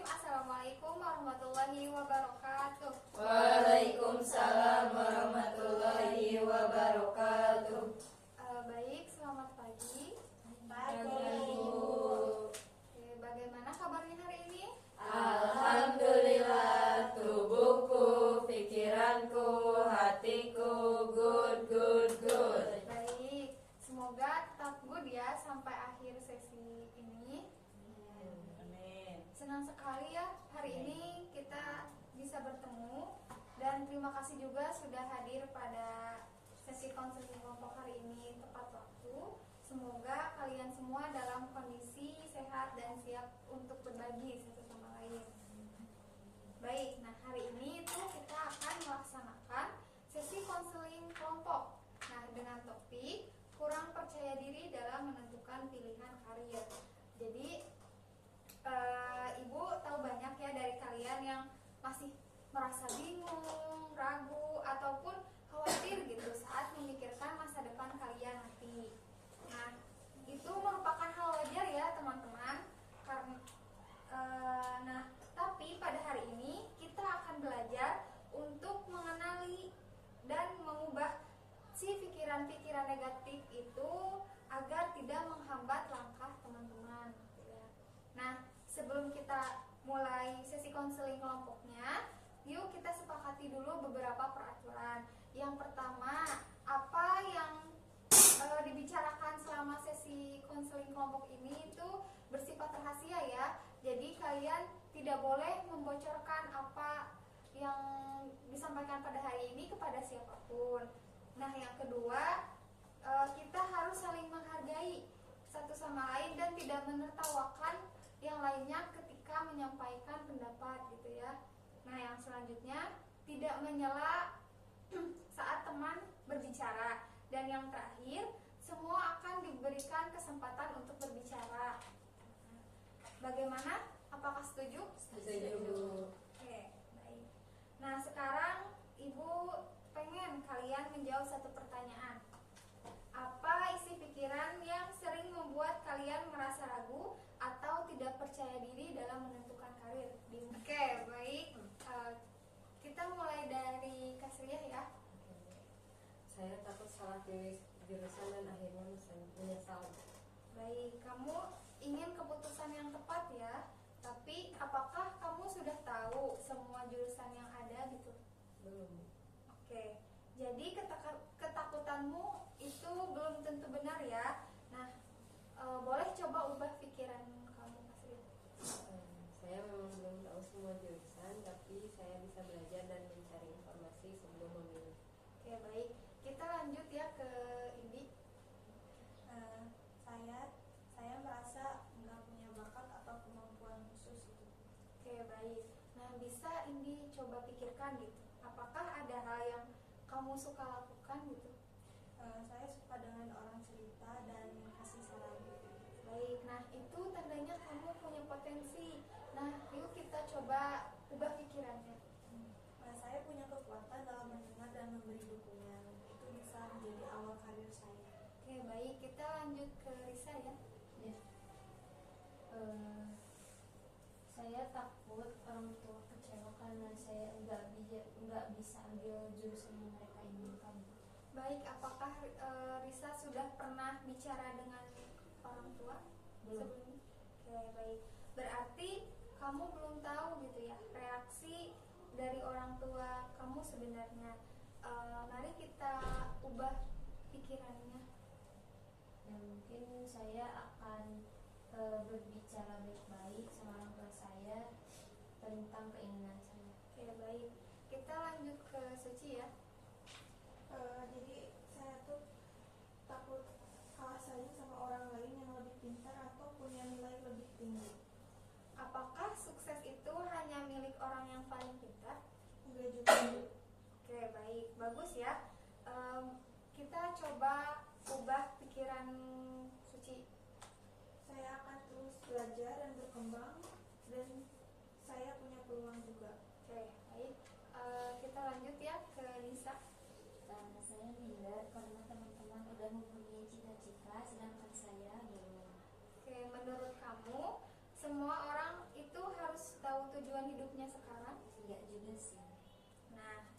Assalamualaikum warahmatullahi wabarakatuh. Waalaikumsalam warahmatullahi wabarakatuh. Baik, selamat pagi. Pagi, Bu. Oke, bagaimana kabarnya hari ini? Alhamdulillah, tubuhku, pikiranku, hatiku, good. Baik, semoga tetap good ya sampai akhir sesi ini. Amin. Senang sekali ya hari ini kita bisa bertemu, dan terima kasih juga sudah hadir pada sesi konseling kelompok hari ini tepat waktu. Semoga kalian semua dalam kondisi sehat dan siap untuk berbagi satu sama lain. Baik, nah hari ini itu kita akan melaksanakan sesi konseling kelompok. Nah, dengan topik kurang percaya diri dalam menentukan pilihan karir. Jadi Ibu tahu banyak ya dari kalian yang masih merasa bingung, ragu, ataupun khawatir gitu saat memikirkan masa depan kalian nanti. Nah, itu merupakan hal wajar ya teman-teman. Nah, tapi pada hari ini kita akan belajar untuk mengenali dan mengubah si pikiran-pikiran negatif itu agar tidak menghambat langkah teman-teman. Nah, sebelum kita mulai sesi konseling kelompoknya, yuk kita sepakati dulu beberapa peraturan. Yang pertama, apa yang dibicarakan selama sesi konseling kelompok ini itu bersifat rahasia ya. Jadi kalian tidak boleh membocorkan apa yang disampaikan pada hari ini kepada siapapun. Nah, yang kedua, kita harus saling menghargai satu sama lain dan tidak menertawakan yang lainnya ketika menyampaikan pendapat gitu ya. Nah, yang selanjutnya, tidak menyela saat teman berbicara. Dan yang terakhir, semua akan diberikan kesempatan untuk berbicara. Bagaimana? Apakah setuju? Setuju. Oke, baik. Nah, sekarang Ibu pengen kalian menjawab satu pertanyaan. Apa isi pikiran yang sering membuat kalian merasa ragu atau tidak percaya diri dalam menentukan karir? Oke, baik. Kita mulai dari Kasriyah ya. Saya takut salah pilih jurusan dan akhirnya menyesal. Baik, kamu ingin keputusan yang tepat ya. Tapi apakah kamu sudah tahu semua jurusan yang ada gitu? Belum. Oke, jadi ketakutanmu itu belum tentu benar ya. Nah, boleh coba ubah pikiran kamu, Kasri. Saya memang belum tahu semua jurusan, tapi saya bisa belajar dan mencari informasi sebelum memilih. Oke, baik. Kita lanjut ya ke Indi. Saya merasa nggak punya bakat atau kemampuan khusus gitu. Oke, baik. Nah, bisa Indi coba pikirkan gitu. Apakah ada hal yang kamu suka lakukan gitu? Saya suka dengan orang cerita dan kasih saran. Baik, nah itu tandanya kamu punya potensi. Nah, yuk kita coba ubah pikirannya. Saya punya kekuatan dalam mendengar dan memberi dukungan. Itu bisa menjadi awal karir saya. Oke, baik. Kita lanjut ke Risa ya. Ya. Saya takut orang tua kecewa karena saya nggak bisa ambil jurusan yang mereka inginkan. Baik, apakah Risa sudah pernah bicara dengan orang tua Belum. sebelumnya? Oke, baik. Berarti kamu belum tahu gitu ya reaksi dari orang tua kamu sebenarnya. Mari kita ubah pikirannya. Ya, mungkin saya akan berbicara baik-baik sama orang tua saya tentang keinginan saya. Oke, baik. Kita lanjut ke Suci ya. Jadi saya tuh takut kalah saing sama orang lain yang lebih pintar atau punya nilai lebih tinggi. Apakah sukses itu hanya milik orang yang paling pintar? Enggak juga. Oke, baik. Bagus ya. Kita coba ubah pikiran Suci. Saya akan terus belajar dan berkembang dan saya punya peluang juga. Oke, baik. Kita lanjut ya ke Lisa. Saya minder karena teman-teman udah mempunyai cita-cita sedangkan saya belum. Oke, menurut kamu semua orang itu harus tahu hidupnya sekarang? Tidak juga sih. Nah,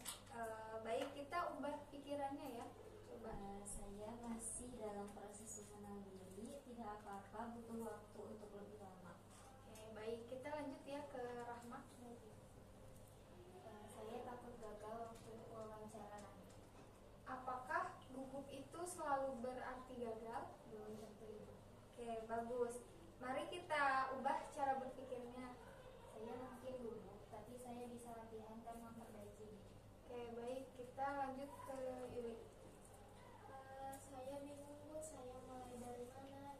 baik, kita ubah pikirannya ya. Coba. Saya masih dalam proses mengenal diri, tidak apa-apa, butuh waktu untuk lebih lama. Oke, baik, kita lanjut ya ke Rahma. Saya takut gagal waktu wawancara nanti. Apakah gugup itu selalu berarti gagal? Belum tentu itu. Oke, bagus. Mari kita ubah cara berpikirnya. Saya mungkin gugup, tapi saya bisa latihan dan memperbaiki diri. Oke, baik, kita lanjut ke Yuli. Saya bingung Bu, saya mulai dari mana?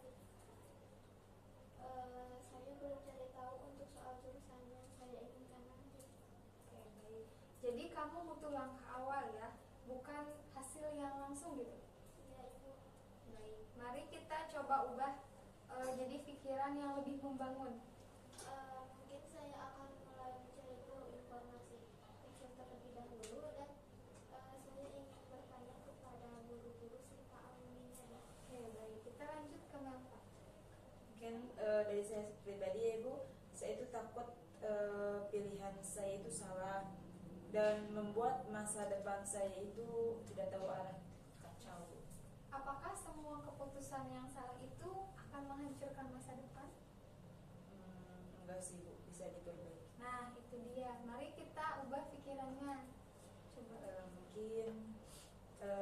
Saya belum cari tahu untuk soal jurusan yang saya inginkan nanti. Oke, baik. Jadi kamu butuh langkah awal ya, bukan hasil yang langsung gitu. Ya Ibu. Baik, mari kita coba ubah jadi pikiran yang lebih membangun. Mungkin saya akan mulai mencari tahu informasi riset terlebih dahulu dan saya ingin bertanya kepada guru-guru serta alumninya. Oke, baik, kita lanjut ke Melva. Mungkin dari saya pribadi ya Ibu, saya itu takut pilihan saya itu salah dan membuat masa depan saya itu tidak tahu arah, kacau. Apakah semua keputusan yang salah itu akan menghancurkan masa depan? Enggak sih Bu, bisa diperbaiki. Nah, itu dia. Mari kita ubah pikirannya. Coba. Mungkin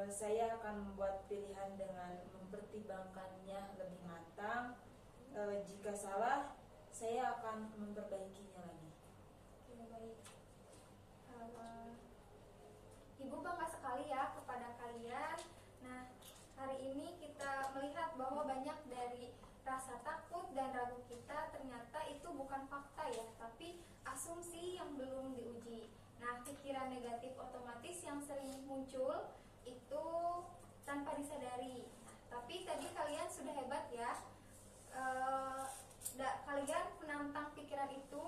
saya akan membuat pilihan dengan mempertimbangkannya lebih matang. Jika salah, saya akan memperbaikinya lagi. Oke, baik. Ibu bangga sekali ya kepada kalian. Nah, hari ini kita melihat bahwa banyak dari rasa takut dan ragu kita ternyata itu bukan fakta ya, tapi asumsi yang belum diuji. Nah, pikiran negatif otomatis yang sering muncul itu tanpa disadari. Nah, tapi tadi kalian sudah hebat ya. Kalian menantang pikiran itu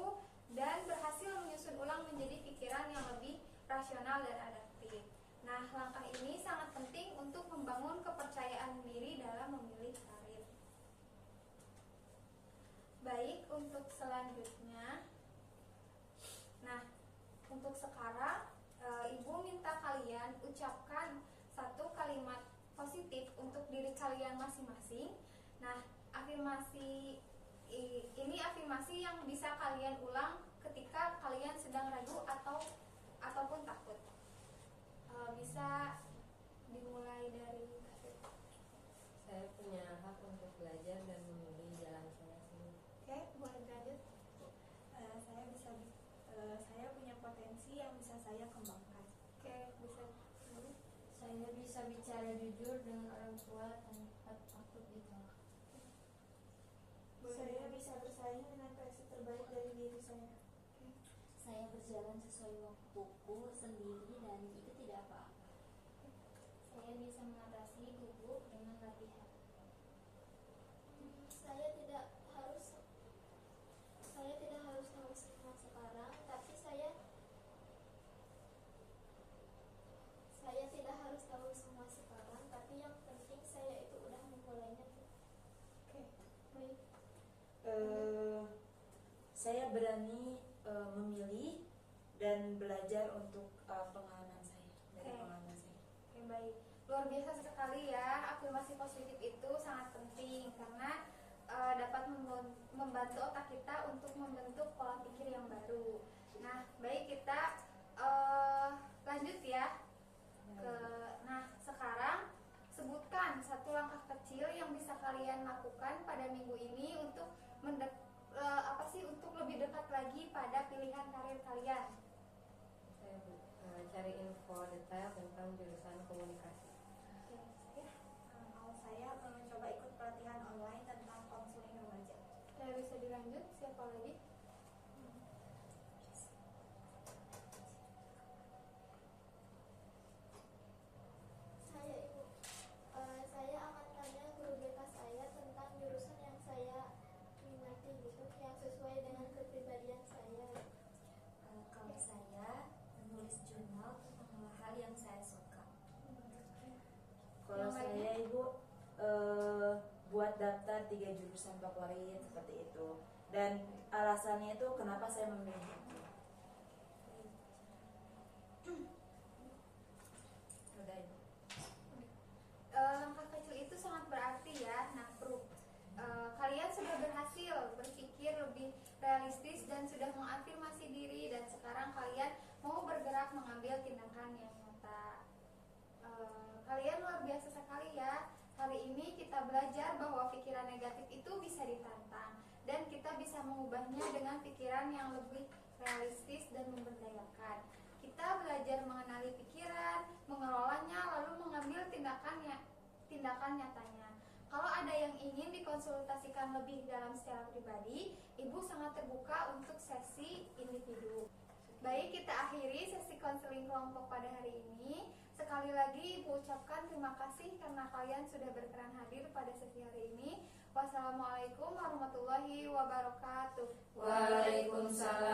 dan berhasil menyusun ulang menjadi pikiran yang lebih rasional dan adaptif. Nah, langkah ini sangat penting untuk membangun kepercayaan diri dalam memilih karir. Baik, untuk selanjutnya. Nah, untuk sekarang Ibu minta kalian ucapkan satu kalimat positif untuk diri kalian masing-masing. Nah, ini afirmasi yang bisa kalian ulang ketika kalian sedang ragu ataupun takut. Bisa dimulai dari Saya punya hak untuk belajar dan memilih jalan saya sendiri. Oke, boleh lanjut. Saya punya potensi yang bisa saya kembangkan. Oke, bisa lanjut. Saya bisa bicara jujur dengan orang tua tanpa takut ditolak. Saya bisa bersaing dengan versi terbaik dari diri saya. Saya berjalan sesuai waktuku sendiri dan itu tidak apa-apa. Saya bisa mengatasi gugup dengan latihan. Saya tidak harus tahu semua sekarang, tapi saya tidak harus tahu semua sekarang, tapi yang penting saya itu udah memulainya. Oke, baik. Saya berani memilih dan belajar untuk pengalaman saya, dari Oke. pengalaman saya. Oke, baik. Luar biasa sekali ya. Afirmasi positif itu sangat penting karena dapat membantu otak kita untuk membentuk pola pikir yang baru. Nah, baik, kita lanjut ya. Nah, sekarang sebutkan satu langkah kecil yang bisa kalian lakukan pada minggu ini untuk untuk lebih dekat lagi pada pilihan karir kalian. Saya cari info detail tentang jurusan komunikasi. Oke, ya. Kalau saya mencoba ikut pelatihan online tentang konseling remaja. Bisa dilanjut. Siapa lagi? Saya akan tanya guru BK saya tentang jurusan yang saya minati gitu, yang sesuai dengan kepribadian saya. Kalau saya menulis jurnal tentang hal-hal yang saya suka. Kalau Yang saya lainnya? Ibu buat daftar 3 jurusan favorit seperti itu. Dan alasannya itu kenapa saya memilih itu. sudah mengafirmasi diri dan sekarang kalian mau bergerak mengambil tindakan yang nyata. Kalian luar biasa sekali ya. Hari ini kita belajar bahwa pikiran negatif itu bisa ditantang dan kita bisa mengubahnya dengan pikiran yang lebih realistis dan memberdayakan. Kita belajar mengenali pikiran, mengelolanya, lalu mengambil tindakan nyatanya. Kalau ada yang ingin dikonsultasikan lebih dalam secara pribadi, Ibu sangat terbuka untuk sesi individu. Baik, kita akhiri sesi konseling kelompok pada hari ini. Sekali lagi Ibu ucapkan terima kasih karena kalian sudah berkenan hadir pada sesi hari ini. Wassalamualaikum warahmatullahi wabarakatuh. Waalaikumsalam